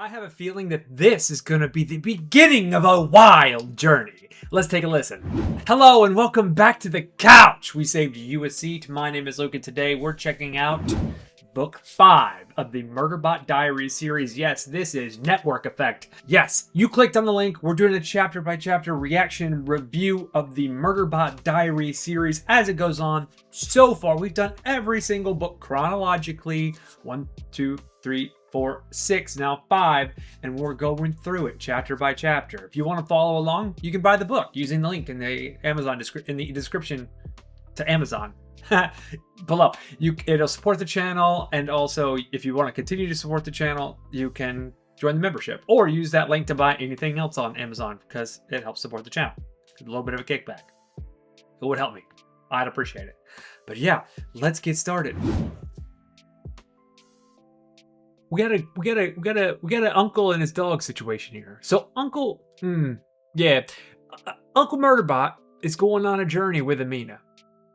I have a feeling that this is going to be the beginning of a wild journey. Let's take a listen. Hello and welcome back to the couch. We saved you a seat. My name is Luke and today we're checking out Book 5 of the Murderbot Diaries series. Yes, this is Network Effect. Yes, you clicked on the link. We're doing a chapter by chapter reaction review of the Murderbot Diaries series as it goes on. So far, we've done every single book chronologically. 1, 2, 3, 4, 6, now 5, and we're going through it chapter by chapter. If you want to follow along, you can buy the book using the link in the description to Amazon below. It'll support the channel, and also if you want to continue to support the channel, you can join the membership or use that link to buy anything else on Amazon because it helps support the channel. A little bit of a kickback. It would help me. I'd appreciate it. But yeah, let's get started. We got a uncle and his dog situation here. So Uncle Murderbot is going on a journey with Amena.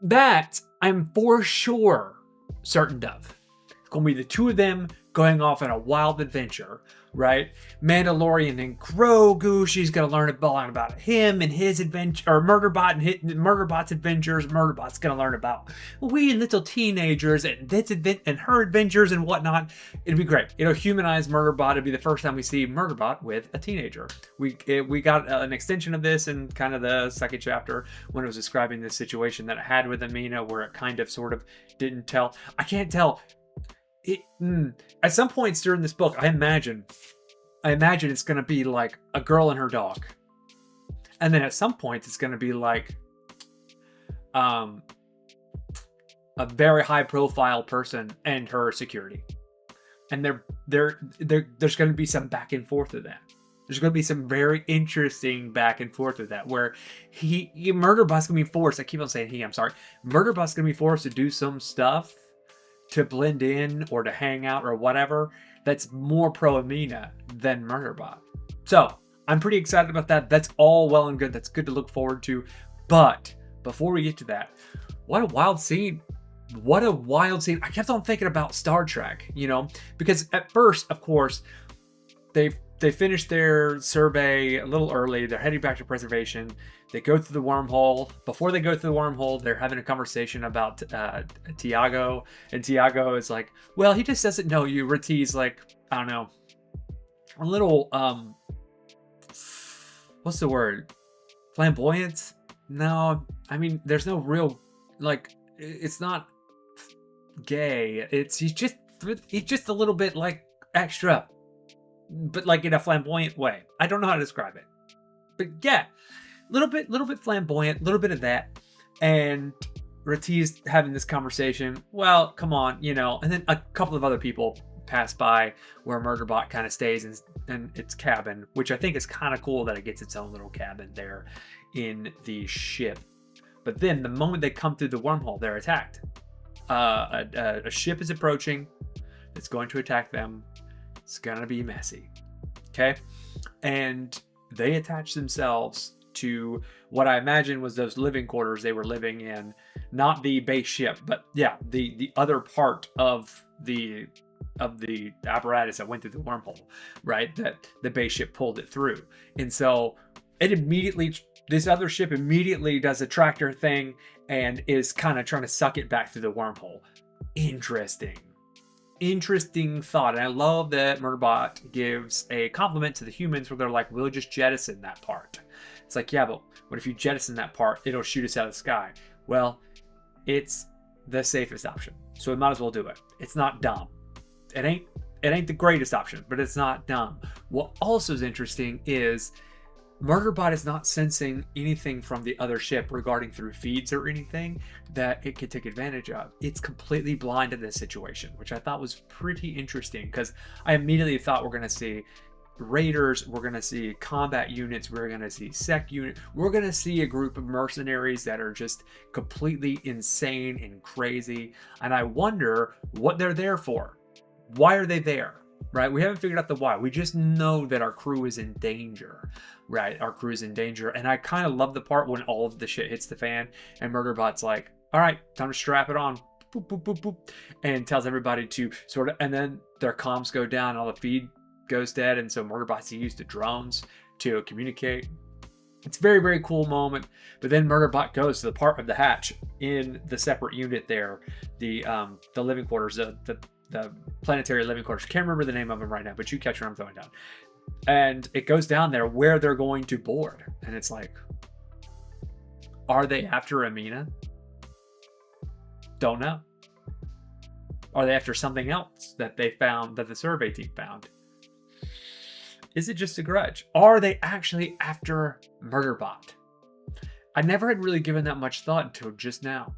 That I'm for sure certain of. It's gonna be the two of them going off on a wild adventure, right? Mandalorian and Grogu. She's gonna learn about him and his adventure, or Murderbot and Murderbot's adventures. Murderbot's gonna learn about we little teenagers and her adventures and whatnot. It'd be great. It'll humanize Murderbot. It'd be the first time we see Murderbot with a teenager. We got an extension of this in kind of the second chapter when it was describing the situation that it had with Amena, where it kind of sort of didn't tell. I can't tell. At some points during this book, I imagine it's going to be like a girl and her dog. And then at some points it's going to be like a very high profile person and her security. And there's going to be some back and forth of that. There's going to be some very interesting back and forth of that where Murderbot's going to be forced. I keep on saying I'm sorry. Murderbot's going to be forced to do some stuff to blend in or to hang out or whatever that's more pro Amena than Murderbot. So I'm pretty excited about that. That's all well and good. That's good to look forward to. But before we get to that, what a wild scene. What a wild scene. I kept on thinking about Star Trek, because at first, of course, they finished their survey a little early. They're heading back to preservation. They go through the wormhole. Before they go through the wormhole, they're having a conversation about Tiago. And Tiago is like, well, he just doesn't know you. Reti's like, I don't know, a little, what's the word? Flamboyant? No, I mean, there's no real, like, it's not gay. He's just a little bit like extra, but like in a flamboyant way. I don't know how to describe it, but yeah, little bit flamboyant, little bit of that. And Reti's having this conversation. Well, come on, and then a couple of other people pass by where Murderbot kind of stays in its cabin, which I think is kind of cool that it gets its own little cabin there in the ship. But then the moment they come through the wormhole, they're attacked. A ship is approaching. It's going to attack them. It's gonna be messy. Okay? And they attach themselves to what I imagine was those living quarters they were living in. Not the base ship, but yeah, the other part of the apparatus that went through the wormhole, right? That the base ship pulled it through. And so this other ship immediately does a tractor thing and is kind of trying to suck it back through the wormhole. Interesting thought. And I love that Murderbot gives a compliment to the humans where they're like, we'll just jettison that part. It's like, yeah, but what if you jettison that part? It'll shoot us out of the sky. Well, it's the safest option. So we might as well do it. It's not dumb. It ain't the greatest option, but it's not dumb. What also is interesting is Murderbot is not sensing anything from the other ship regarding through feeds or anything that it could take advantage of. It's completely blind in this situation, which I thought was pretty interesting because I immediately thought we're going to see raiders, we're going to see combat units, we're going to see sec unit, we're going to see a group of mercenaries that are just completely insane and crazy. And I wonder what they're there for. Why are they there? Right? We haven't figured out the why. We just know that our crew is in danger. Right? Our crew is in danger. And I kind of love the part when all of the shit hits the fan and Murderbot's like, all right, time to strap it on. Boop, boop, boop, boop. And tells everybody to sort of, and then their comms go down, all the feed goes dead, and so Murderbot's used the drones to communicate. It's a very, very cool moment. But then Murderbot goes to the part of the hatch in the separate unit there, the living quarters, the planetary living quarters. Can't remember the name of them right now, but you catch what I'm throwing down. And it goes down there where they're going to board, and it's like, are they after Amena? Don't know. Are they after something else that they found, that the survey team found? Is it just a grudge? Are they actually after Murderbot? I never had really given that much thought until just now.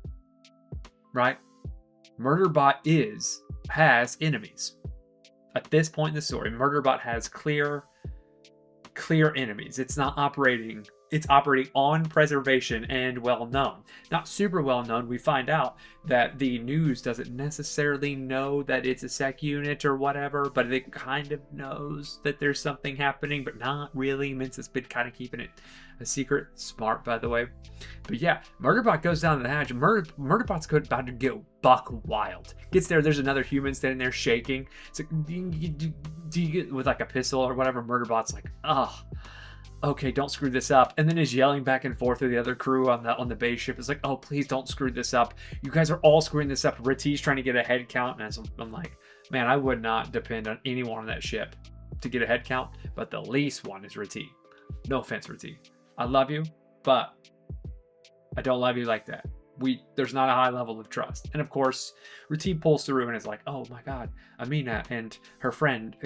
Right? Murderbot has enemies. At this point in the story, Murderbot has clear enemies. It's operating on preservation and well known. Not super well known. We find out that the news doesn't necessarily know that it's a sec unit or whatever, but it kind of knows that there's something happening, but not really. Mensah's been kind of keeping it a secret. Smart, by the way. But yeah, Murderbot goes down the hatch. Murderbot's about to go buck wild. Gets there's another human standing there shaking. It's like, do you get with like a pistol or whatever? Murderbot's like, oh, okay, don't screw this up. And then is yelling back and forth to the other crew on the base ship. It's like, oh, please don't screw this up. You guys are all screwing this up. Reti's trying to get a head count. And I'm like, man, I would not depend on anyone on that ship to get a head count. But the least one is Reti. No offense, Reti. I love you, but I don't love you like that. There's not a high level of trust. And of course, Reti pulls through and is like, oh my god, Amena and her friend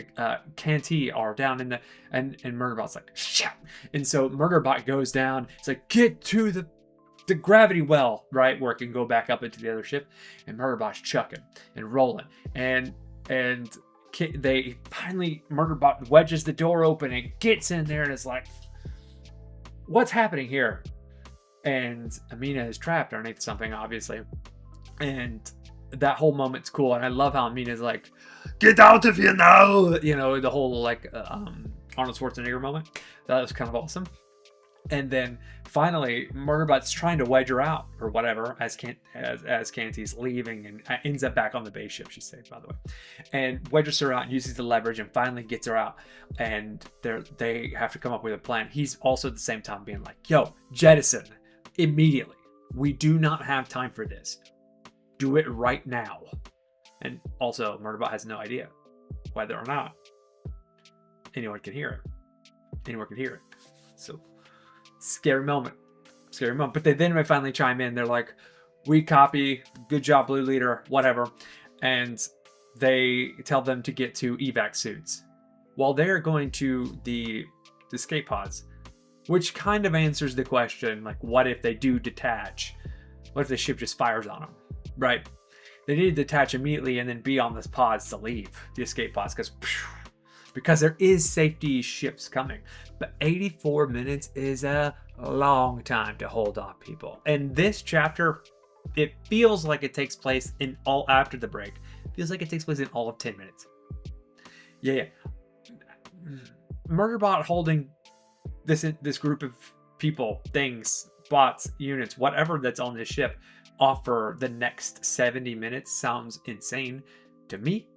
Canty are down in the and Murderbot's like, shit. And so Murderbot goes down. It's like, get to the gravity well, right? Where it can go back up into the other ship. And Murderbot's chucking and rolling. And they finally, Murderbot wedges the door open and gets in there and is like, what's happening here? And Amena is trapped underneath something, obviously. And that whole moment's cool. And I love how Amena's like, get out of here now! You know, the whole like Arnold Schwarzenegger moment. That was kind of awesome. And then finally, Murderbot's trying to wedge her out or whatever as Canty's leaving and ends up back on the base ship. She's saved, by the way. And wedges her out and uses the leverage and finally gets her out. And they have to come up with a plan. He's also at the same time being like, yo, jettison immediately. We do not have time for this. Do it right now. And also, Murderbot has no idea whether or not anyone can hear it. So, scary moment. But they then finally chime in. They're like, we copy. Good job, Blue Leader. Whatever. And they tell them to get to evac suits. While they're going to the escape pods. Which kind of answers the question, like, what if they do detach? What if the ship just fires on them? Right? They need to detach immediately and then be on this pods to leave the escape pods because there is safety ships coming. But 84 minutes is a long time to hold off people. And this chapter, it feels like it takes place in all after the break. It feels like it takes place in all of 10 minutes. Yeah. Murderbot holding this group of people, things, bots, units, whatever that's on this ship off for the next 70 minutes sounds insane to me.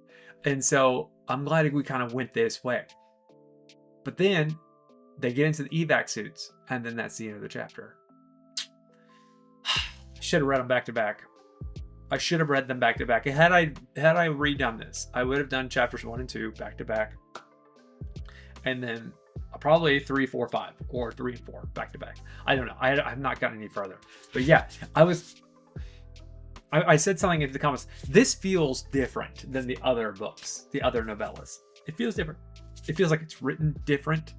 And so I'm glad we kind of went this way. But then they get into the evac suits, and then that's the end of the chapter. Should have read them back to back. I should have read them back to back. Had I redone this, I would have done chapters 1 and 2 back to back. And then probably 3, 4, 5, or 3 and 4 back to back. I don't know. I've not gotten any further. But yeah, I said something in the comments. This feels different than the other books, the other novellas. It feels different. It feels like it's written different.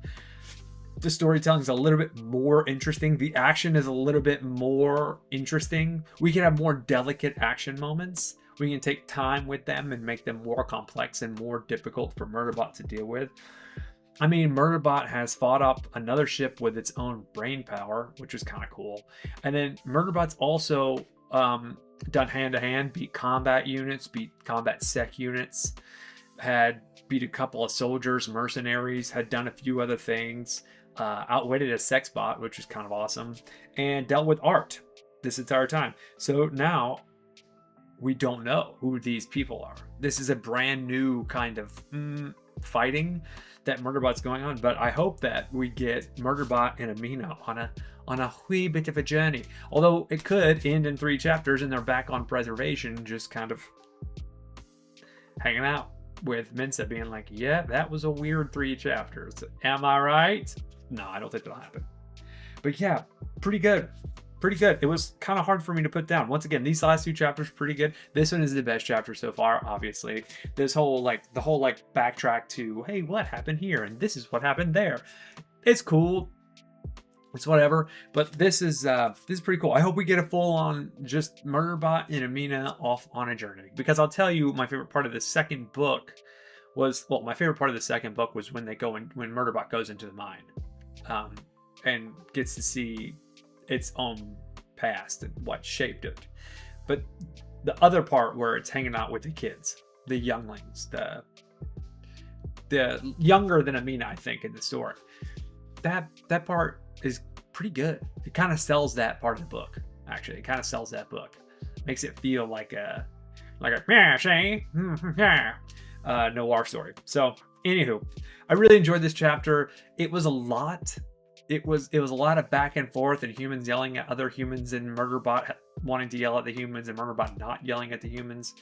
The storytelling is a little bit more interesting. The action is a little bit more interesting. We can have more delicate action moments. We can take time with them and make them more complex and more difficult for Murderbot to deal with. I mean, Murderbot has fought up another ship with its own brain power, which is kind of cool. And then Murderbot's also done hand-to-hand, beat combat units, beat combat sec units, had beat a couple of soldiers, mercenaries, had done a few other things, outwitted a sex bot, which is kind of awesome, and dealt with art this entire time. So now we don't know who these people are. This is a brand new kind of fighting that Murderbot's going on. But I hope that we get Murderbot and Amena on a wee bit of a journey. Although it could end in 3 chapters and they're back on preservation, just kind of hanging out with Mensah being like, yeah, that was a weird 3 chapters. Am I right? No, I don't think that'll happen. But yeah, pretty good. Pretty good. It was kind of hard for me to put down. Once again, these last 2 chapters pretty good. This one is the best chapter so far, obviously. This whole the whole backtrack to, hey, what happened here and this is what happened there. It's cool. It's whatever. But this is pretty cool. I hope we get a full on just Murderbot and Amena off on a journey, because I'll tell you, my favorite part of the second book was, well, my favorite part of the second book was when when Murderbot goes into the mine, and gets to see its own past and what shaped it. But the other part where it's hanging out with the kids, the younglings, the younger than Amena, I think, in the story, that part is pretty good. It kind of sells that part of the book. Actually, it kind of sells that book, makes it feel like a yeah, say, yeah, noir story. So anywho, I really enjoyed this chapter. It was a lot. It was a lot of back and forth, and humans yelling at other humans, and Murderbot wanting to yell at the humans, and Murderbot not yelling at the humans.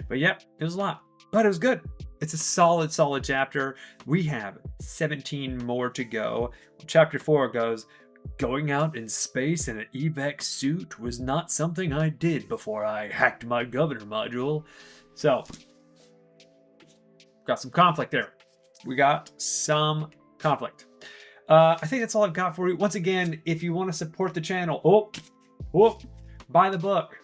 But yep, it was a lot, but it was good. It's a solid chapter. We have 17 more to go. Chapter 4 goes, going out in space in an evac suit was not something I did before I hacked my governor module. So, got some conflict there. We got some conflict. I think that's all I've got for you. Once again, if you want to support the channel, buy the book.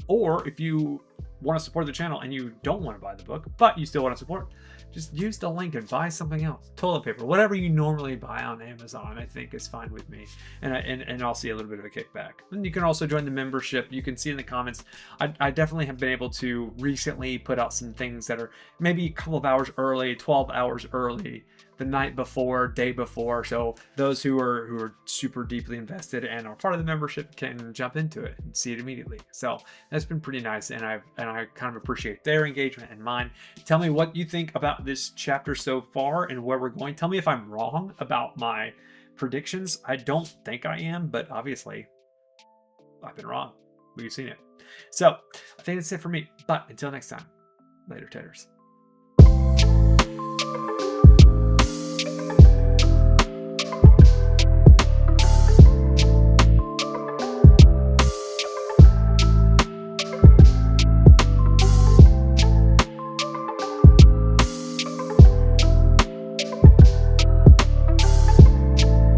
Or if you want to support the channel and you don't want to buy the book, but you still want to support, just use the link and buy something else. Toilet paper, whatever you normally buy on Amazon, I think is fine with me. And I'll see a little bit of a kickback. And you can also join the membership. You can see in the comments, I definitely have been able to recently put out some things that are maybe a couple of hours early, 12 hours early, the night before, day before. So those who are super deeply invested and are part of the membership can jump into it and see it immediately. So that's been pretty nice, and I kind of appreciate their engagement and mine. Tell me what you think about this chapter so far and where we're going. Tell me if I'm wrong about my predictions. I don't think I am, but obviously I've been wrong. We've seen it. So I think that's it for me. But until next time, later, taters.